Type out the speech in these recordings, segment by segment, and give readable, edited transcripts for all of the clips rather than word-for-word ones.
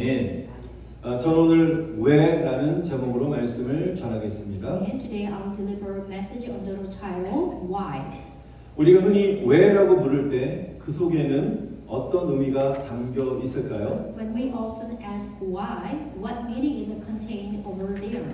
저는 오늘 왜라는 제목으로 말씀을 전하겠습니다. And today I'll deliver a message under the title Why. 우리가 흔히 왜라고 부를 때 그 속에는 어떤 의미가 담겨 있을까요? When we often ask why, what meaning is contained over there?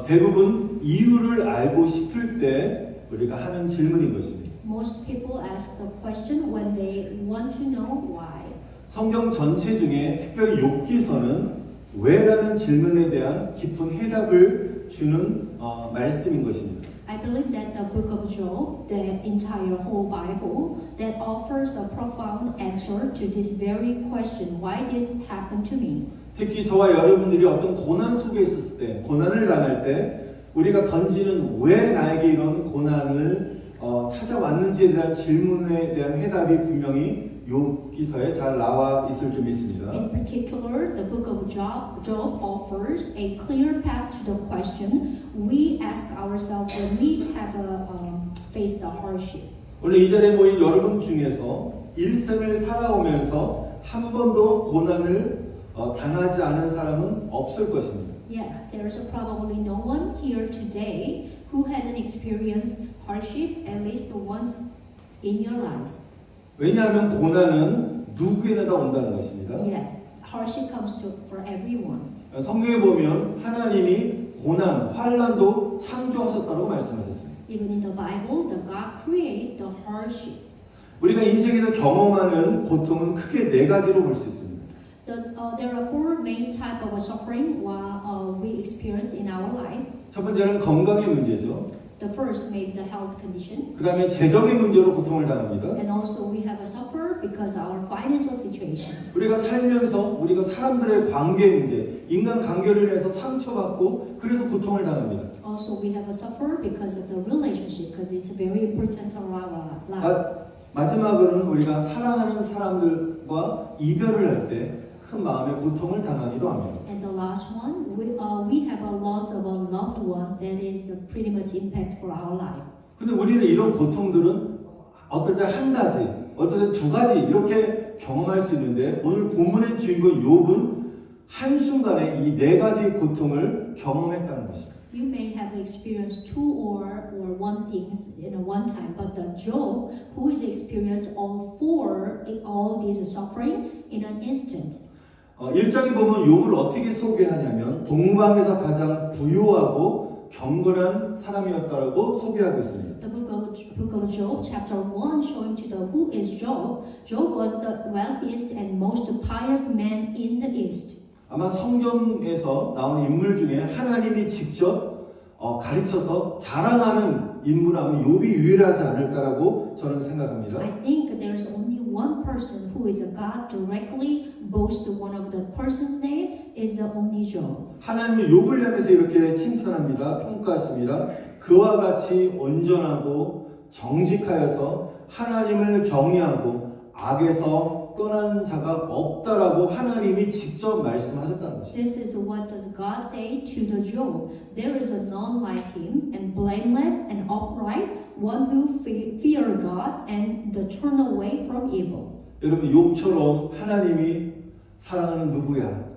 대부분 이유를 알고 싶을 때 우리가 하는 질문인 것입니다. Most people ask the question when they want to know why. 성경 전체 중에 특별히 욥기서는 왜라는 질문에 대한 깊은 해답을 주는 말씀인 것입니다. I believe that the book of Job, the entire whole Bible, that offers a profound answer to this very question, why this happened to me. 특히 저와 여러분들이 어떤 고난 속에 있었을 때, 고난을 당할 때 우리가 던지는 왜 나에게 이런 고난을 찾아왔는지에 대한 질문에 대한 해답이 분명히 욥기서에 잘 나와 있을 줄 믿습니다. In particular, the book of Job offers a clear path to the question we ask ourselves when we have faced a hardship. 오늘 이 자리에 모인 여러분 중에서 일생을 살아오면서 한 번도 고난을 당하지 않은 사람은 없을 것입니다. Yes, there's probably no one here today who hasn't experienced hardship at least once in your lives. 왜냐하면 고난은 누구에나 다 온다는 것입니다. Yes, hardship comes for everyone. 성경에 보면 하나님이 고난, 환난도 창조하셨다고 말씀하셨습니다. Even in the Bible, the God created the hardship. 우리가 인생에서 경험하는 고통은 크게 네 가지로 볼 수 있습니다. There are four main types of suffering we experience in our life. 첫 번째는 건강의 문제죠. The first may be the health condition, 그 다음에 재정의 문제로 고통을 당합니다. and also we have a suffer because our financial situation. 우리가 살면서 우리가 사람들의 관계 문제, 인간 관계를 인해서 상처받고 그래서 고통을 당합니다. Also we have a suffer because of the relationship, because it's very important to our life. 마지막으로는 우리가 사랑하는 사람들과 이별을 할 때 큰 마음의 고통을 당하기도 합니다. And the last one, we have a loss of a loved one that is pretty much impact for our life. 근데 우리는 이런 고통들은 어떨 때 한 가지, 어떨 때 두 가지 이렇게 경험할 수 있는데 오늘 본문의 주인공 욥은 한순간에 이 네 가지의 고통을 경험했다는 것입니다. You may have experienced two or one things in a one time, but the Job, who is experienced all these suffering in an instant. 1장에 보면 욥을 어떻게 소개하냐면 동방에서 가장 부유하고 경건한 사람이었다라고 소개하고 있습니다. The book of Job, chapter 1, showing to the who is Job. Job was the wealthiest and most pious man in the East. 아마 성경에서 나오는 인물 중에 하나님이 직접 가르쳐서 자랑하는 인물하면 욥이 유일하지 않을까라고 저는 생각합니다. I think there's only one person who is a God directly boast one of the person's name is only Job. 하나님은 욥을 향해서 이렇게 칭찬합니다. 평가하십니다. 그와 같이 온전하고 정직하여서 하나님을 경외하고 악에서 떠난 자가 없다라고 하나님이 직접 말씀하셨다는 것입니다. This is what does God say to the Job. There is none like him, and blameless and upright, one who fear God and turn away from evil. 여러분 욥처럼 하나님이 사랑하는 누구야?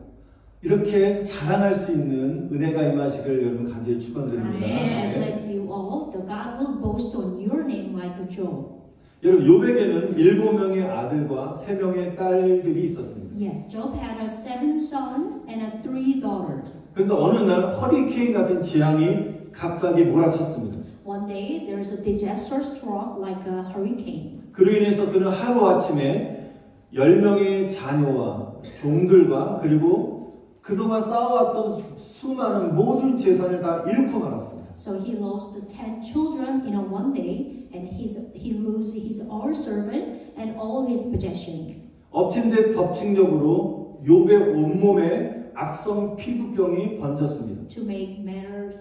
이렇게 자랑할 수 있는 은혜가 임하시길 여러분 간절히 축원드립니다. Amen. Bless you all. The God will boast on your name like a Job. 여러분 욥에게는 7명의 아들과 3명의 딸들이 있었습니다. Yes, Job had 7 sons and 3 daughters. 그런데 어느 날 허리케인 같은 재앙이 갑자기 몰아쳤습니다. One day there's a disaster struck like a hurricane. 그로 인해서 그는 하루아침에 10명의 자녀와 종들과 그리고 그동안 쌓아왔던 수많은 모든 재산을 다 잃고 말았습니다. So he lost 10 children in one day, and he lose his all servant and all his possession. 엎친 데 덮친격으로 욥의 온몸에 악성 피부병이 번졌습니다. To make matters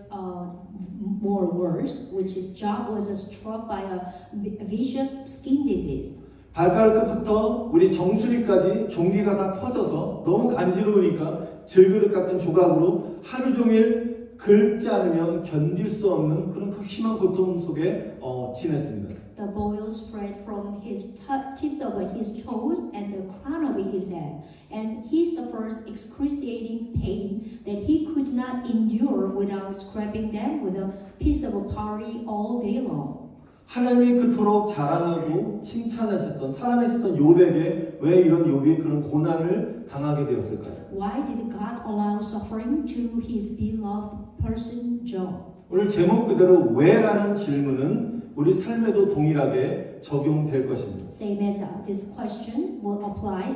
more worse, which is Job was struck by a vicious skin disease. 발가락부터 우리 정수리까지 종기가 다 퍼져서 너무 간지러우니까 질그릇 같은 조각으로 하루 종일 긁지 않으면 견딜 수 없는 그런 극심한 고통 속에 지냈습니다. The boils spread from his tips of his toes and the crown of his head, and he suffers excruciating pain that he could not endure without scraping them with a piece of pottery all day long. 하나님이 그토록 자랑하고 칭찬하셨던 사랑하셨던 욥에게 왜 이런 욥이 그런 고난을 당하게 되었을까요? Why did God allow suffering to his beloved person Job? 오늘 제목 그대로 왜라는 질문은 우리 삶에도 동일하게 적용될 것입니다. Same as this question will apply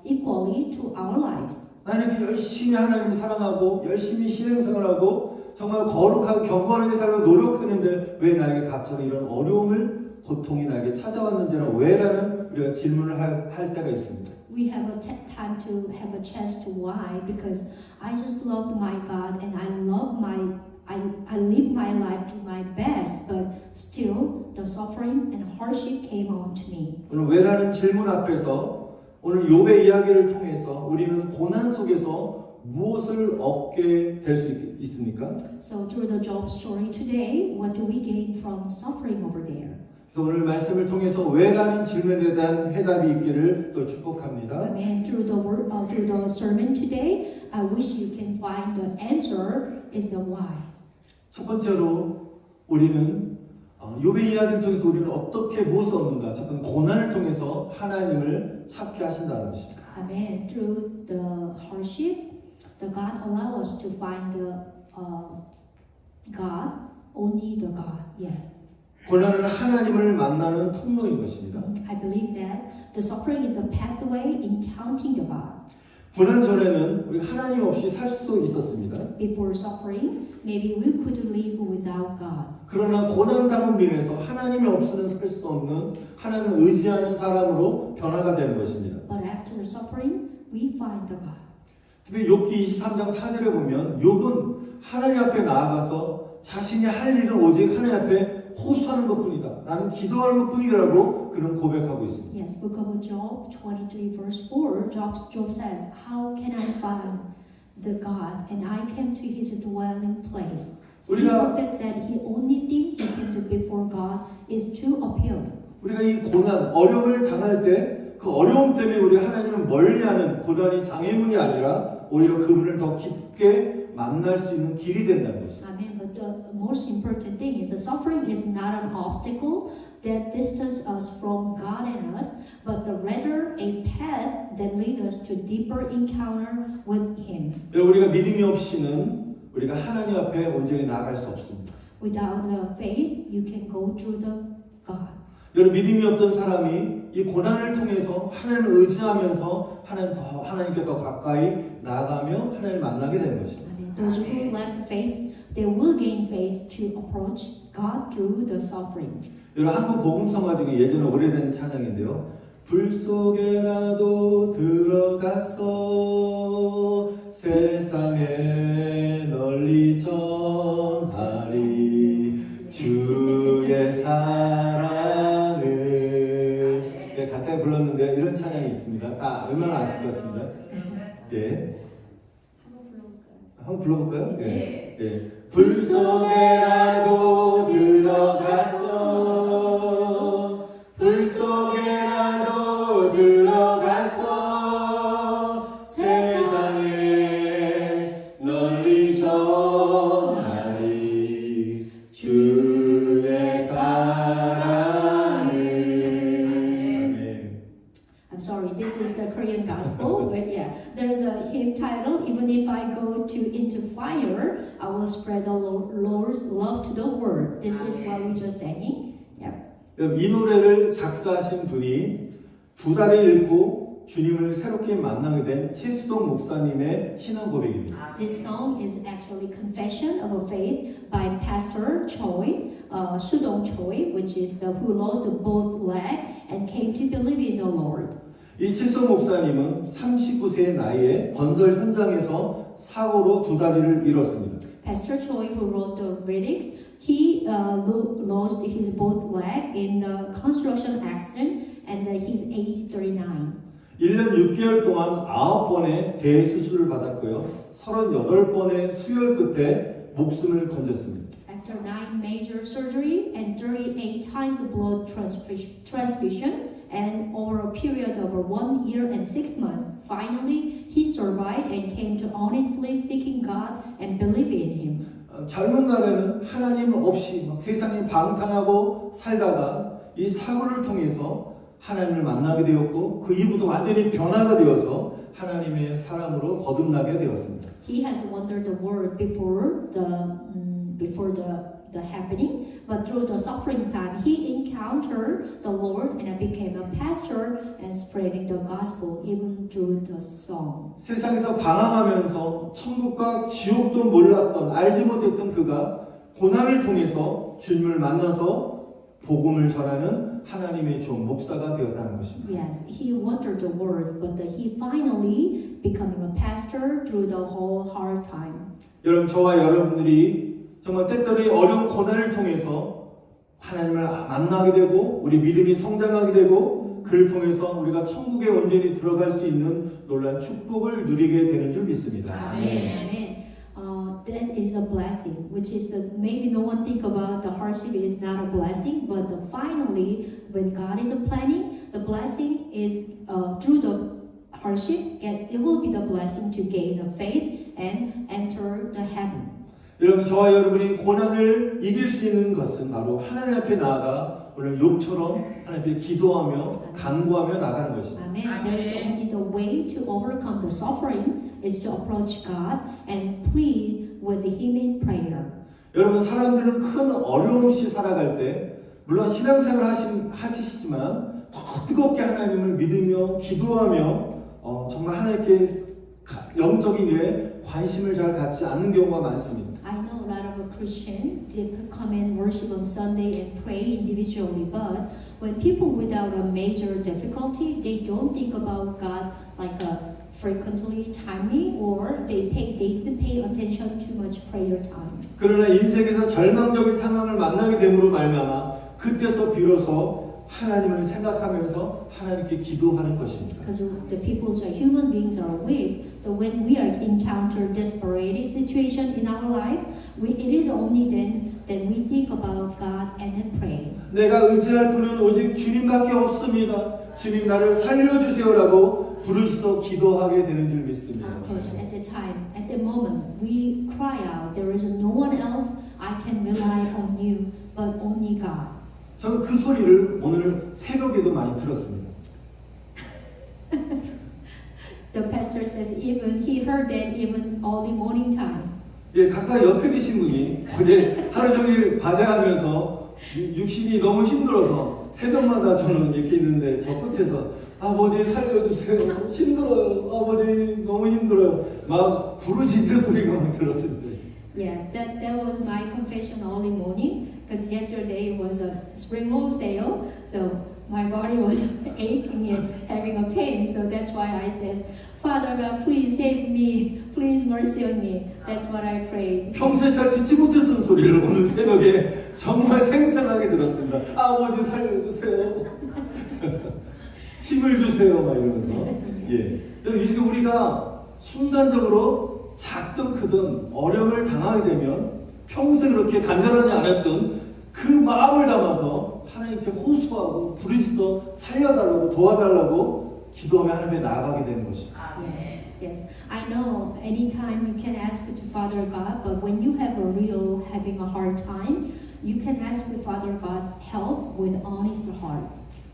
equally to our lives. 나는 열심히 하나님을 사랑하고 열심히 신앙생활하고 정말 거룩하고 경건하게 살려고 노력했는데 왜 나에게 갑자기 이런 어려움을 고통이 나에게 찾아왔는지는 왜라는 우리가 질문을 할 때가 있습니다. We have a time to have a chance to why because I just loved my God and I live my life to my best, but still the suffering and hardship came on to me. 오늘 왜라는 질문 앞에서 오늘 욥의 이야기를 통해서 우리는 고난 속에서 무엇을 얻게 될 수 있습니까? So through the Job story today, what do we gain from suffering over there? 그래서 오늘 말씀을 통해서 왜라는 질문에 대한 해답이 있기를 또 축복합니다. Amen. Through the sermon today, I wish you can find the answer is the why. 첫 번째로 우리는 욥의 이야기를 통해서 우리는 어떻게 무엇을 얻는가? 첫 번째 고난을 통해서 하나님을 찾게 하신다는 것입니다. Amen. Through the hardship, the God allow us to find the God, only the God. Yes. 고난은 하나님을 만나는 통로인 것입니다. I believe that the suffering is a pathway in counting the God. 고난 전에는 우리 하나님 없이 살 수도 있었습니다. Before suffering, maybe we could live without God. 그러나 고난 당함으로 인해서 하나님이 없이는 살 수 없는 하나님을 의지하는 사람으로 변화가 되는 것입니다. But after suffering, we find the God. 특히 욥기 23장 4절에 보면 욥은 하나님 앞에 나아가서 자신이 할 일은 오직 하나님 앞에 호소하는 것뿐이다. 나는 기도하는 것뿐이라고 그는 고백하고 있습니다. Yes, book of Job 23 verse 4, Job says, How can I find the God? And I came to his dwelling place. So he confessed that the only thing he can do before God is to appeal. 우리가 이 고난, 어려움을 당할 때 그 어려움 때문에 우리 하나님을 멀리하는 고난이 장애물이 아니라 오히려 그분을 더 깊게 만날 수 있는 길이 된다는 것이죠. Amen. But the most important thing is the suffering is not an obstacle that distances us from God and us, but rather a path that leads us to deeper encounter with Him. 우리가 믿음이 없이는 우리가 하나님 앞에 온전히 나아갈 수 없습니다. Without faith, you can go through the God. 여러분 믿음이 없던 사람이 이 고난을 통해서 하나님을 의지하면서 하나님께 더 가까이 나아가며 하나님을 만나게 되는 것입니다. Amen. Those who lack faith, they will gain faith to approach God through the suffering. 여러분 한국 복음성가 중에 예전에 오래된 찬양인데요. 불 속에라도 들어갔어 세상에 널리 전하리 주의 사랑을 제가 간단히 불렀는데 이런 찬양이 있습니다. 얼마나 아실 것 같습니다. 예. 한번 불러볼까요? 예. 예. 불 속에라도 들어갔어 불 속에라도 들어갔어 세상에 널리 전하리 주의 사랑을. I'm sorry, this is the Korean gospel, but yeah, there's a hymn title. Even if I go into fire, I will spread the Lord's love to the world. This is what we just sang. 이 노래를 작사하신 분이 2달에 읽고 주님을 새롭게 만나게 된 최수동 목사님의 신앙 고백입니다. This song is actually Confession of a Faith by Pastor Choi, Sudong Choi, which is who lost both leg and came to believe in the Lord. 이 최수동 목사님은 39세의 나이에 건설 현장에서 사고로 2다리를 잃었습니다. Pastor Choi, who wrote the lyrics, he lost his both leg in the construction accident, and he's age 39. 1년 6개월 동안 9번의 대수술을 받았고요. 38번의 수혈 끝에 목숨을 건졌습니다. After 9 major surgery and 38 times blood transfusion, and over a period of 1 year and 6 months, finally he survived and came to honestly seeking God and believing in Him. 젊은 날에는 하나님 없이 막 세상에 방탕하고 살다가 이 사고를 통해서 하나님을 만나게 되었고 그 이후부터 완전히 변화가 되어서 하나님의 사람으로 거듭나게 되었습니다. He has wandered the world before the happening, but through the suffering time, he encountered the Lord and became a pastor and spreading the gospel even through the song. 세상에서 방황하면서 천국과 지옥도 몰랐던 알지 못했던 그가 고난을 통해서 주님을 만나서 복음을 전하는 하나님의 종 목사가 되었다는 것입니다. Yes, he wandered the world, but he finally becoming a pastor through the whole hard time. 여러분, 저와 여러분들이 정말 때때로 어려운 고난을 통해서 하나님을 만나게 되고 우리 믿음이 성장하게 되고 그를 통해서 우리가 천국에 온전히 들어갈 수 있는 놀라운 축복을 누리게 되는 줄 믿습니다. Amen. That is a blessing, which is the, maybe no one think about the hardship is not a blessing, but finally, when God is planning, the blessing is through the hardship, it will be the blessing to gain the faith and enter the heaven. 여러분, 저와 여러분이 고난을 이길 수 있는 것은 바로 하나님 앞에 나아가 오늘 욥처럼 하나님 앞에 기도하며 간구하며 나가는 것입니다. Amen. There's only the way to overcome the suffering is to approach God and plead with Him in prayer. 여러분, 사람들은 큰 어려움 없이 살아갈 때 물론 신앙생활 하시지만 더 뜨겁게 하나님을 믿으며 기도하며 정말 하나님께 영적인 일에 관심을 잘 갖지 않는 경우가 많습니다. I know a lot of Christians they come and worship on Sunday and pray individually, but when people without a major difficulty, they don't think about God like frequently, timely, or they didn't pay attention too much prayer time. 그러나 인생에서 절망적인 상황을 만나게 됨으로 말미암아 그때서 비로소 하나님을 생각하면서 하나님께 기도하는 것입니다. Because the people, so human beings are weak. So when we are encounter desperate situation in our life, it is only then that we think about God and then pray. 내가 의지할 분은 오직 주님밖에 없습니다. 주님 나를 살려주세요라고 부르짖어 기도하게 되는 줄 믿습니다. Of course, at the time, at the moment, we cry out, there is no one else I can rely on you, but only God. 저는 그 소리를 오늘 새벽에도 많이 들었습니다. The pastor says even he heard that even early morning time. 예, 가까이 옆에 계신 분이 어제 하루 종일 과제하면서 육신이 너무 힘들어서 새벽마다 저는 이렇게 있는데 저 끝에서 아버지 살려주세요. 힘들어요. 아버지 너무 힘들어요. 막 부르짖는 소리가 막 들었습니다. Yes, that was my confession early morning because yesterday was a spring roll sale, so my body was aching and having a pain. So that's why I said, Father God, please save me, please mercy on me. That's what I prayed. 평소에 잘 듣지 못했던 소리를 오늘 새벽에 정말 생생하게 들었습니다. 아버지 살려주세요. 힘을 주세요. 막 이러면서. 예. 이렇게 우리가 순간적으로 작든 크든 어려움을 당하게 되면 평생 그렇게 간절하지 않았던 그 마음을 담아서 하나님께 호소하고 부르짖어 살려달라고 도와달라고 기도하며 하나님께 나아가게 되는 것입니다. Yes, yes. I know anytime you can ask to Father God, but when you have a real having a hard time, you can ask the Father God's help with honest heart.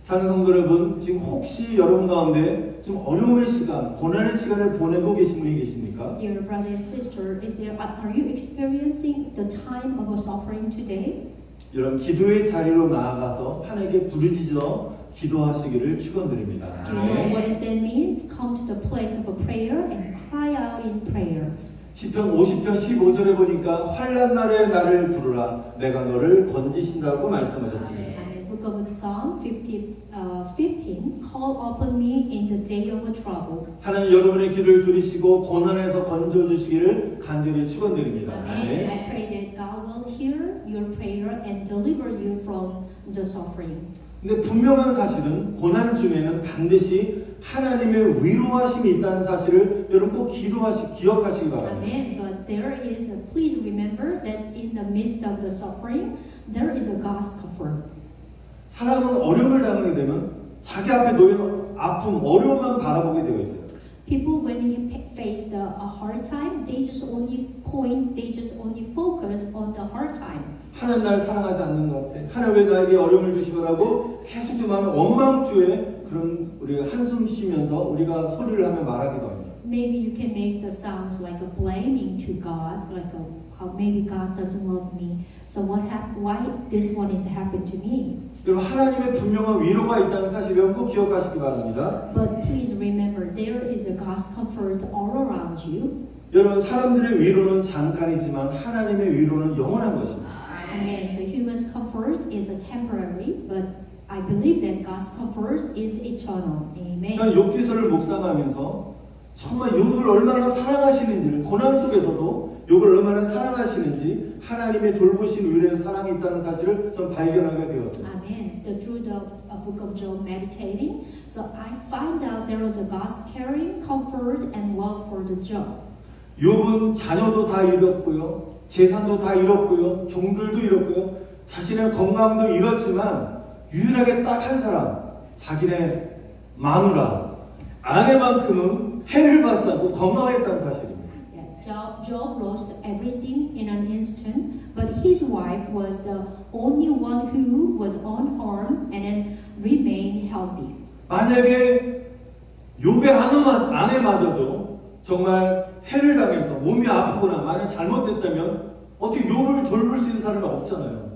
사랑하는 성도 여러분, 지금 혹시 여러분 가운데 좀 어려움의 시간, 고난의 시간을 보내고 계신 분이 계십니까? Dear brother and sister, are you experiencing the time of a suffering today? 여러분 기도의 자리로 나아가서 하나님께 부르짖어 기도하시기를 축원드립니다. Do you know what does that mean? Come to the place of a prayer and cry out in prayer. 시편 50편 15절에 보니까 환난 날에 나를 부르라 내가 너를 건지신다고 말씀하셨습니다. Book of Psalm 15, call upon me in the day of trouble. 하나님 여러분의 기도를 들으시고 고난에서 건져 주시기를 간절히 축원드립니다. Amen. I pray that God will hear your prayer and deliver you from the suffering. 근데 분명한 사실은 고난 중에는 반드시 하나님의 위로하심이 있다는 사실을 여러분 꼭 기억하시기 바랍니다. Amen. But there is please remember that in the midst of the suffering, there is a God's comfort. 사람은 어려움을 당하게 되면 자기 앞에 놓인 아픔, 어려움만 바라보게 되어 있어요. People, when he faced a hard time, they just only focus on the hard time. 하나님 나를 사랑하지 않는 것 같아. 하나님 왜 나에게 어려움을 주시고라고 계속 좀 하면 원망주에 그런 우리가 한숨 쉬면서 우리가 소리를 하며 말하기도 합니다. Maybe you can make the sounds like a blaming to God, like how maybe God doesn't love me. So why this one is happened to me? 여러분 하나님의 분명한 위로가 있다는 사실을 꼭 기억하시기 바랍니다. But please remember, there is a God's comfort all around you. 여러분 사람들의 위로는 잠깐이지만 하나님의 위로는 영원한 것입니다. And the human's comfort is a temporary, but I believe that God's comfort is eternal. Amen. 저는 욥기서를 묵상하면서 정말 욥을 얼마나 사랑하시는지를 고난 속에서도 욥을 얼마나 사랑하시는지 하나님의 돌보신 위로의 사랑이 있다는 사실을 좀 발견하게 되었습니다. Amen. Through the book of Job meditating, so I find out there was a God's caring, comfort, and love for the Job. 욥은 자녀도 다 잃었고요, 재산도 다 잃었고요, 종들도 잃었고요, 자신의 건강도 잃었지만 유일하게 딱 한 사람, 자기네 마누라, 아내만큼은 해를 받지 않고 건강했다는 사실입니다. Yes, Job lost everything in an instant, but his wife was the only one who was unharmed and then remained healthy. 만약에 욥의 아내마저도 정말 해를 당해서 몸이 아프거나 만약 잘못됐다면 어떻게 욥을 돌볼 수 있는 사람이 없잖아요.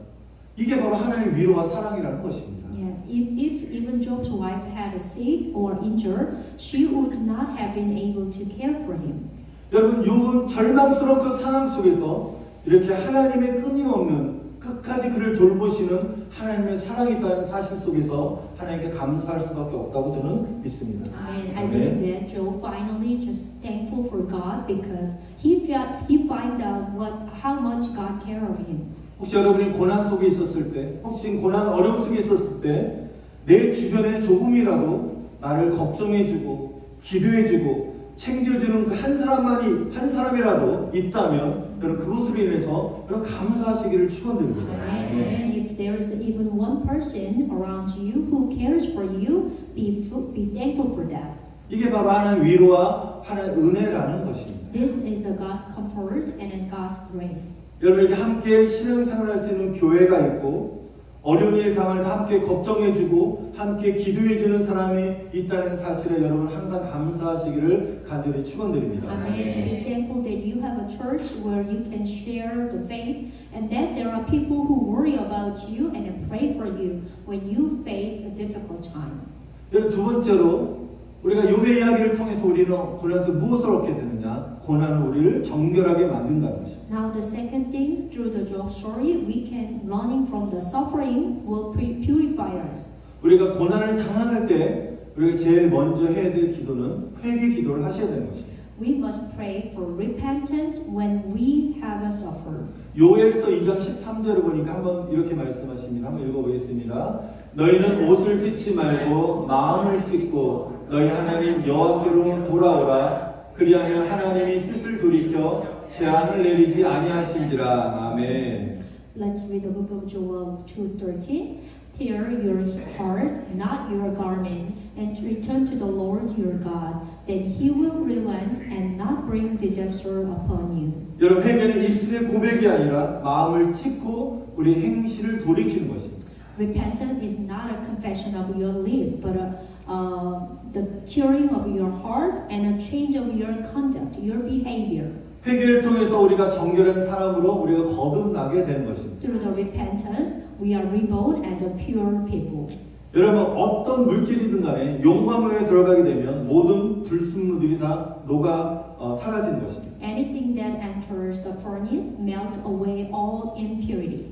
이게 바로 하나님의 위로와 사랑이라는 것입니다. Yes, if even Job's wife had sick or injured, she would not have been able to care for him. 여러분 욥은 절망스러운 그 상황 속에서 이렇게 하나님의 끊임없는 끝까지 그를 돌보시는 하나님의 사랑이 있다는 사실 속에서 하나님께 감사할 수밖에 없다고 저는 믿습니다. Amen. I believe that Job finally just thankful for God because he found out how much God cared of him. 혹시 여러분이 고난 속에 있었을 때, 혹시 고난 어려움 속에 있었을 때 내 주변에 조금이라도 나를 걱정해주고 기도해주고 챙겨주는 그 한 사람이라도 있다면 여러분 그것으로 인해서 여러분 감사하시기를 축원드립니다. And if there is even one person around you who cares for you, be thankful for that. 이게 바로 하나님의 위로와 하나님의 은혜라는 것입니다. This is the God's comfort and God's grace. 여러분에게 함께 신앙생활할 수 있는 교회가 있고 어려운 일 당할 때 함께 걱정해주고 함께 기도해주는 사람이 있다는 사실에 여러분 항상 감사하시기를 간절히 축원드립니다. Amen. Be thankful that you have a church where you can share the faith and that there are people who worry about you and pray for you when you face a difficult time. 여러분 두 번째로 우리가 욥의 이야기를 통해서 우리는 고난에서 무엇을 얻게 되느냐? 고난은 우리를 정결하게 만든다는 것입니다. Now the second thing, through the Job story, we can learning from the suffering will purify us. 우리가 고난을 당할 때 우리가 제일 먼저 해야 될 기도는 회개 기도를 하셔야 되는 것입니다. We must pray for repentance when we have suffered. 요엘서 2장 13절을 보니까 한번 이렇게 말씀하십니다. 한번 읽어보겠습니다. 너희는 옷을 찢지 말고 마음을 찢고 너희 하나님 여호와께로 돌아오라. 그리하면 하나님이 뜻을 돌이켜 재앙을 내리지 아니하신지라. 아멘. Let's read the book of Joel 2:13. Tear your heart, not your garment, and return to the Lord your God. Then He will relent and not bring disaster upon you. 여러분 회개는 입술의 고백이 아니라 마음을 찢고 우리 행실을 돌이키는 것입니다. Repentance is not a confession of your lips, but the tearing of your heart and a change of your conduct, your behavior. 회개를 통해서 우리가 정결한 사람으로 우리가 거듭나게 되는 것입니다. Through the repentance, we are reborn as a pure people. 여러분 어떤 물질이든 간에 용광로에 들어가게 되면 모든 불순물들이 다 녹아 사라지는 것입니다. Anything that enters the furnace melt away all impurity.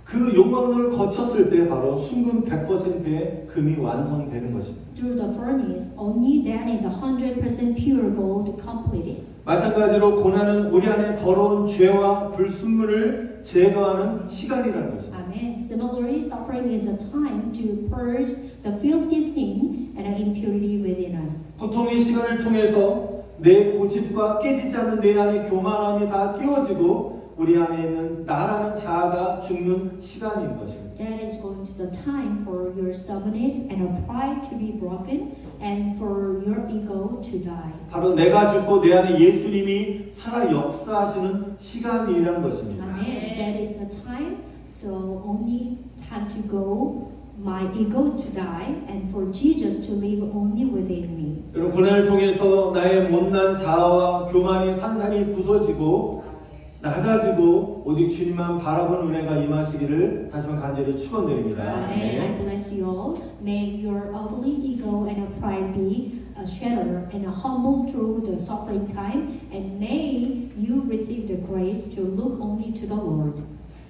그 용광로를 거쳤을 때 바로 순금 100%의 금이 완성되는 것입니다. Through the furnace, only then is 100% pure gold completed. 마찬가지로 고난은 우리 안에 더러운 죄와 불순물을 제거하는 시간이라는 것입니다. Amen. Similarly, suffering is a time to purge the filthy sin and impurity within us. 고통의 시간을 통해서 내 고집과 깨지지 않는 내 안의 교만함이 다 깨어지고 우리 안에 있는 나라는 자아가 죽는 시간인 것입니다. That is going to the time for your stubbornness and a pride to be broken and for your ego to die. 바로 내가 죽고 내 안에 예수님이 살아 역사하시는 시간이라는 것입니다. Amen. That is a time, so only time to go, my ego to die, and for Jesus to live only within me. 여러분 고난을 통해서 나의 못난 자아와 교만이 산산이 부서지고 낮아지고 오직 주님만 바라보는 은혜가 임하시기를 다시 한번 간절히 축원드립니다. Amen. I bless you all. May your ugly ego and a pride be shattered and humbled through the suffering time, and may you receive the grace to look only to the Lord.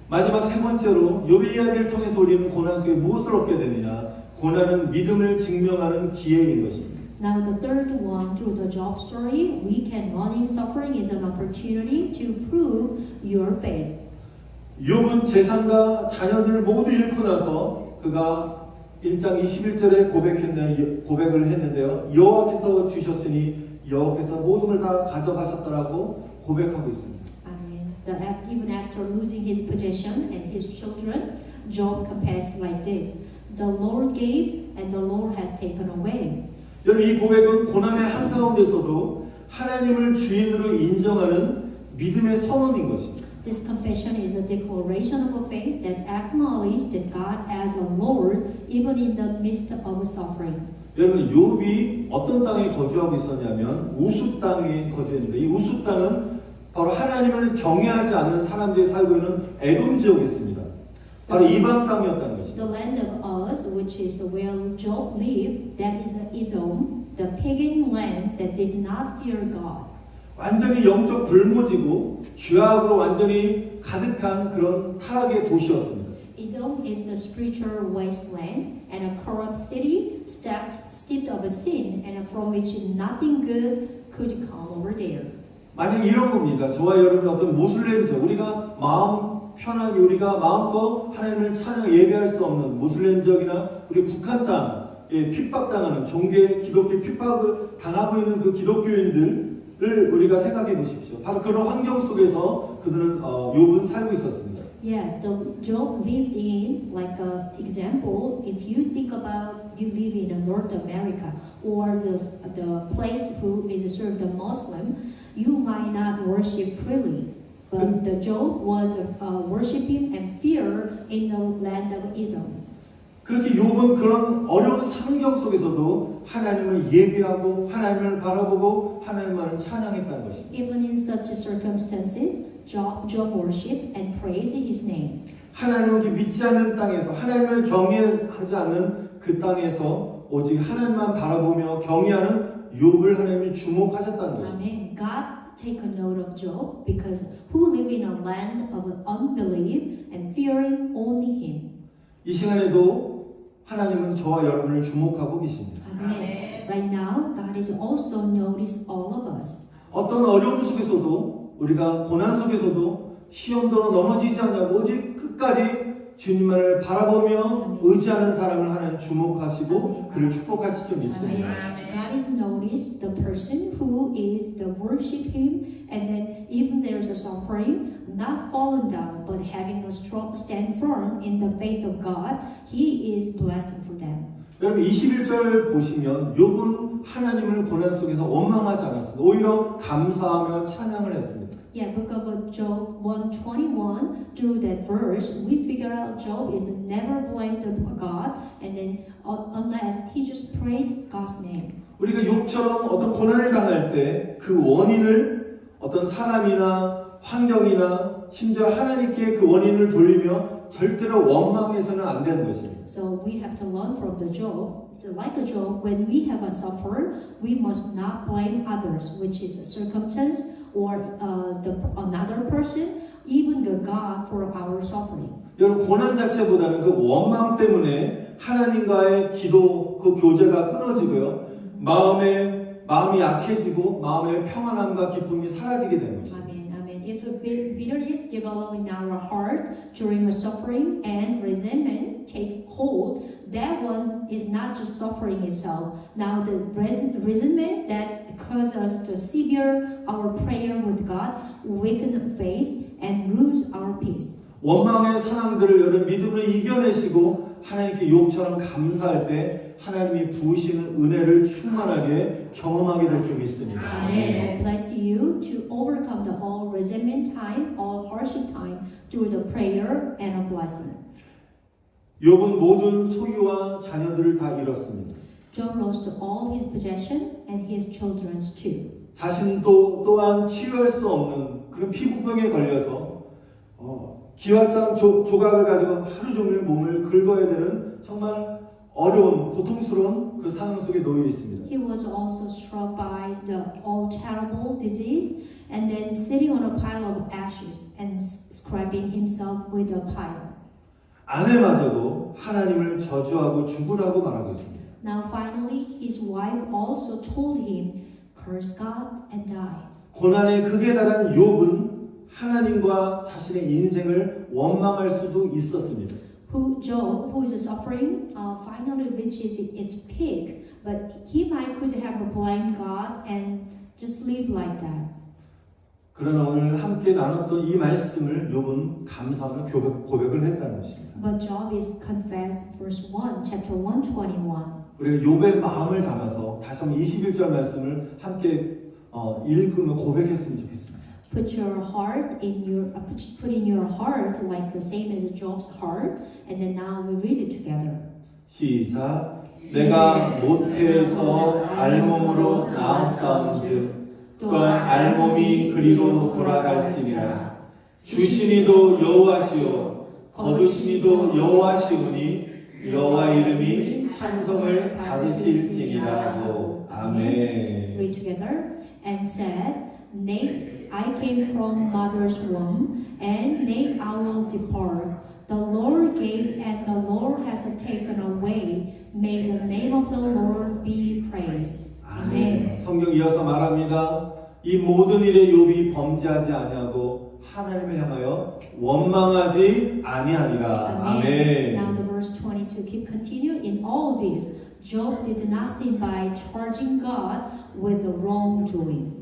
마지막 세 번째로 욥의 이야기를 통해서 우리는 고난 속에 무엇을 얻게 되느냐? 고난은 믿음을 증명하는 기회인 것입니다. Now the third one, through the Job story, we can learning suffering is an opportunity to prove your faith. 욥은 재산과 자녀들을 모두 잃고 나서 그가 1장 21절에 고백을 했는데요. 여호와께서 주셨으니 여호와께서 모든 걸 다 가져가셨다라고 고백하고 있습니다. Amen. Even after losing his possession and his children, Job confessed like this: "The Lord gave, and the Lord has taken away." 여러분 이 고백은 고난의 한가운데서도 하나님을 주인으로 인정하는 믿음의 선언인 것입니다. This confession is a declaration of a faith that acknowledges that God as a Lord even in the midst of suffering. 여러분 욥이 어떤 땅에 거주하고 있었냐면 우수 땅에 거주했는데 이 우수 땅은 바로 하나님을 경외하지 않는 사람들이 살고 있는 에돔 지역에 있습니다. 바로 이방 땅이었다는 것입니다. The land of Uz, which is where Job lived, that is Edom, the pagan land that did not fear God. 완전히 영적 불모지고 죄악으로 완전히 가득한 그런 타락의 도시였습니다. Edom is the spiritual wasteland and a corrupt city steeped of sin and from which nothing good could come over there. 만약 이런 겁니다. 저와 여러분 어떤 모슬렘족 우리가 마음 편하게 우리가 마음껏 하나님을 찬양 예배할 수 없는 모슬렘 지역이나 우리 북한 땅에 핍박당하는 종교 기독교 핍박을 당하고 있는 그 기독교인들을 우리가 생각해 보십시오. 바로 그런 환경 속에서 그들은 욥은 살고 있었습니다. Yes, the Job lived in, like an example, if you think about you live in North America or the place who is served the Muslim, you might not worship freely. But the Job was worshiping and fear in the land of Edom. 그렇게 욥은 그런 어려운 환경 속에서도 하나님을 예배하고 하나님을 바라보고 하나님만을 찬양했다는 것입니다. Even in such circumstances, Job worshiped and praised His name. 하나님을 이렇게 믿지 않는 땅에서 하나님을 경외하지 않는 그 땅에서 오직 하나님만 바라보며 경외하는 욥을 하나님이 주목하셨다는 것입니다. Amen. God take a note of Job because who live in a land of unbelief and fearing only Him. 이 시간에도 하나님은 저와 여러분을 주목하고 계십니다. Amen. Right now, God is also notice all of us. 어떤 어려움 속에서도 우리가 고난 속에서도 시험도로 넘어지지 않냐고 오직 끝까지 주님만을 바라보며 의지하는 사람을 하나님 주목하시고 그를 축복하실 줄 믿습니다. God is noticed the person who is the worship Him, and then even there's a suffering, not fallen down, but having a strong stand firm in the faith of God, He is blessing for them. 여러분 21절 보시면 욥은 하나님을 고난 속에서 원망하지 않았습니다. 오히려 감사하며 찬양을 했습니다. Yeah, book of Job 1:21. Through that verse, we figure out Job is never blamed God, and then unless he just praised God's name. 우리가 욥처럼 어떤 고난을 당할 때 그 원인을 어떤 사람이나 환경이나 심지어 하나님께 그 원인을 돌리며 절대로 원망해서는 안 되는 것입니다. So we have to learn from the Job. Like a Job, when we have a sufferer, we must not blame others, which is a circumstance or another person, even the God for our suffering. 여러분 고난 자체보다는 그 원망 때문에 하나님과의 기도 그 교제가 끊어지고요. 마음에 마음이 약해지고 마음의 평안함과 기쁨이 사라지게 되는 것입니다. Amen. Amen. If a bitterness develops in our heart during a suffering and resentment takes hold, that one is not just suffering itself. Now the resentment that causes us to sever our prayer with God, weaken faith, and lose our peace. 원망의 상황들을 여러분 믿음으로 이겨내시고 하나님께 욥처럼 감사할 때 하나님이 부으시는 은혜를 충만하게 경험하게 될 줄 믿습니다. Amen. I bless you to overcome the all resentment time, all hardship time through the prayer and a blessing. 욥은 모든 소유와 자녀들을 다 잃었습니다. Job lost all his possession and his children's too. 자신도 또한 치유할 수 없는 그런 피부병에 걸려서 기와장 조각을 가지고 하루 종일 몸을 긁어야 되는 정말 어려운 고통스러운 그 상황 속에 놓여 있습니다. He was also struck by the all terrible disease and then sitting on a pile of ashes and scraping himself with a pile. 아내마저도 하나님을 저주하고 죽으라고 말하고 있습니다. Now finally his wife also told him, curse God and die. 고난의 극에 달한 욥은 하나님과 자신의 인생을 원망할 수도 있었습니다. Job, who is suffering, finally reaches its peak, but he could have blamed God and just live like that. 그러나 오늘 함께 나눴던 이 말씀을 욥은 감사하며 고백을 했다는 것입니다. But Job is confessed, verse 1, chapter 121. 우리가 욥의 마음을 담아서 다시 한번 21절 말씀을 함께 읽으며 고백했으면 좋겠습니다. Put in your heart like the same as Job's heart, and then now we read it together. 시작. 내가 모태에서 알몸으로 나왔사온즉 또한 알몸이 그리로 돌아갈지니라. 주시니도 여호와시오 거두시니도 여호와시오니 여호와 이름이 찬송을 받으실지니라고. 아멘. Read together. And said, Nay, I came from mother's womb, and nay, I will depart. The Lord gave, and the Lord has taken away. May the name of the Lord be praised. Amen. 성경 이어서 말합니다. 이 모든 일에 욥이 범죄하지 아니하고 하나님을 향하여 원망하지 아니하니라. 아멘. Now the verse 22 keep continue. In all this, Job did not sin by charging God with the wrongdoing.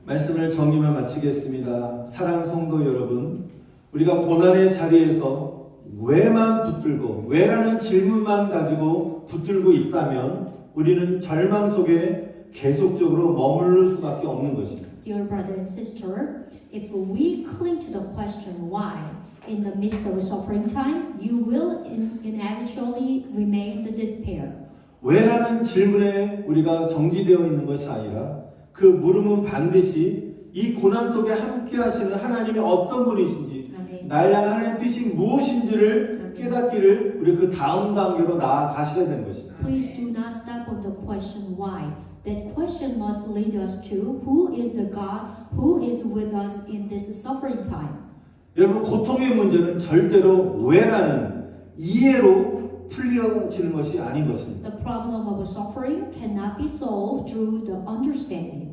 말씀을 정리만 마치겠습니다. 사랑 성도 여러분, 우리가 고난의 자리에서 왜만 붙들고 왜라는 질문만 가지고 붙들고 있다면 우리는 절망 속에 계속적으로 머무를 수밖에 없는 것입니다. Dear brother and sister, if we cling to the question why in the midst of suffering time, you will inevitably remain the despair. 왜라는 질문에 우리가 정지되어 있는 것이 아니라 그 물음은 반드시 이 고난 속에 함께 하시는 하나님이 어떤 분이신지 나를 향한 하나님의 뜻이 무엇인지를 깨닫기를 우리 그 다음 단계로 나아가셔야 되는 것입니다. Please do not stop on the question why. That question must lead us to who is the God who is with us in this suffering time. 여러분 고통의 문제는 절대로 왜라는 이해로 풀려지는 것이 아닌 것입니다. The problem of suffering cannot be solved through the understanding.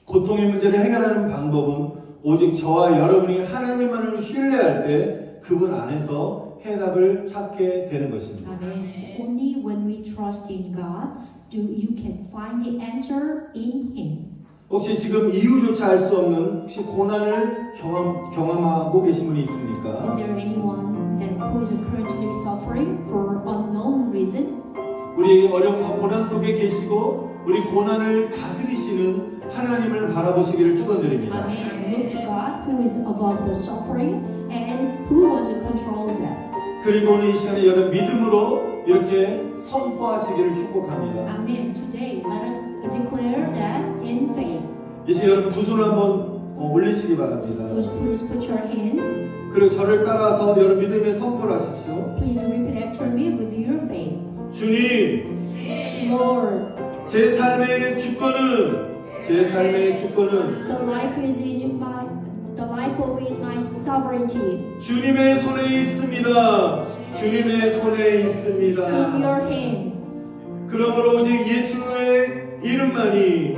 고통의 문제를 해결하는 방법은 오직 저와 여러분이 하나님만을 신뢰할 때 그분 안에서 해답을 찾게 되는 것입니다. Amen. Only when we trust in God do you can find the answer in Him. 혹시 지금 이유조차 알 수 없는 혹시 고난을 경험하고 계신 분이 있습니까? Is there anyone that who is currently suffering for unknown reason? 우리 어려움과 고난 속에 계시고 우리 고난을 다스리시는 하나님을 바라보시기를 축원드립니다. Amen. Look to God who is above the suffering and who was controlled that. 그리고 오늘 이 시간에 여러분 믿음으로 이렇게 선포하시기를 축복합니다. Amen. Today let us declare that in faith. 이제 여러분 두 손을 한번 올리시기 바랍니다. Please put your hands. 그리고 저를 따라서 여러분 믿음의 선포를 하십시오. Please repeat after me with your faith. 주님, Lord, 제 삶의 주권은 the life of my sovereignty. 주님의 손에 있습니다. 주님의 손에 있습니다. In your hands. 그러므로 오직 이름만이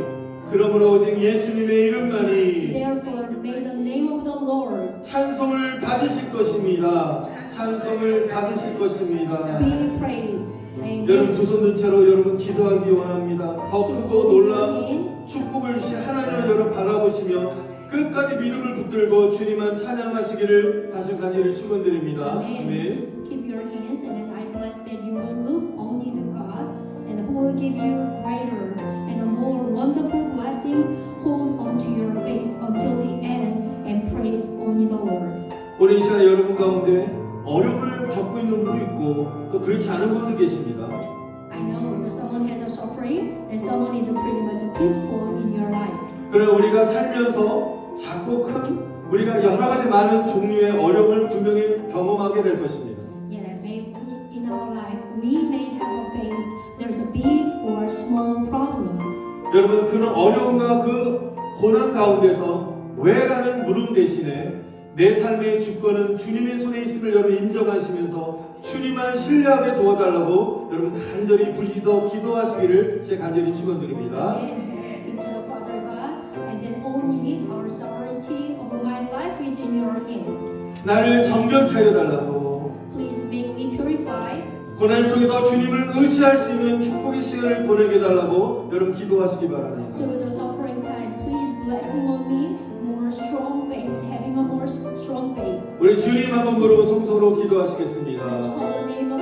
그러므로 오직 예수님의 이름만이 Therefore, may the name of the Lord 찬송을 받으실 것입니다. 찬송을 받으실 것입니다. be praised. 여러분 Amen. 두 손 든 채로 여러분 기도하기 원합니다. 더 Keep 크고 holding your 놀라운 hand. 축복을 주신 하나님을 여러분 바라보시며 끝까지 믿음을 붙들고 주님만 찬양하시기를 다시 간절히 축원드립니다. Amen. 아멘. Keep your hands, and then I bless that you will look only to God, and who will give you greater and a more wonderful blessing. Hold on to your faith until the end, and praise only the Lord. 오늘 이 시간에 여러분 가운데 어려움을 겪고 있는 분도 있고 또 그렇지 않은 분도 계십니다. I know that someone has a suffering, and someone is pretty much peaceful in your life. 그러나 우리가 살면서 작고 큰 우리가 여러 가지 많은 종류의 어려움을 분명히 경험하게 될 것입니다. Yeah, maybe in our life we may have a face. There's a big or small problem. 여러분 그런 어려움과 그 고난 가운데서 왜라는 물음 대신에 내 삶의 주권은 주님의 손에 있음을 여러분 인정하시면서 주님만 신뢰하게 도와달라고 여러분 간절히 부르짖어 기도하시기를 제 간절히 축원드립니다. And asking to the Father God, and then only our sovereignty of my life is in your hand. 나를 정결케 하여 달라고 Please make me purified. 고난을 통해 더 주님을 의지할 수 있는 축복의 시간을 보내게 달라고 여러분 기도하시기 바랍니다. Through the suffering time, please blessing on me more strong faith, having a more strong faith. 우리 주님 한번 부르고 통성으로 기도하시겠습니다. Let's call the name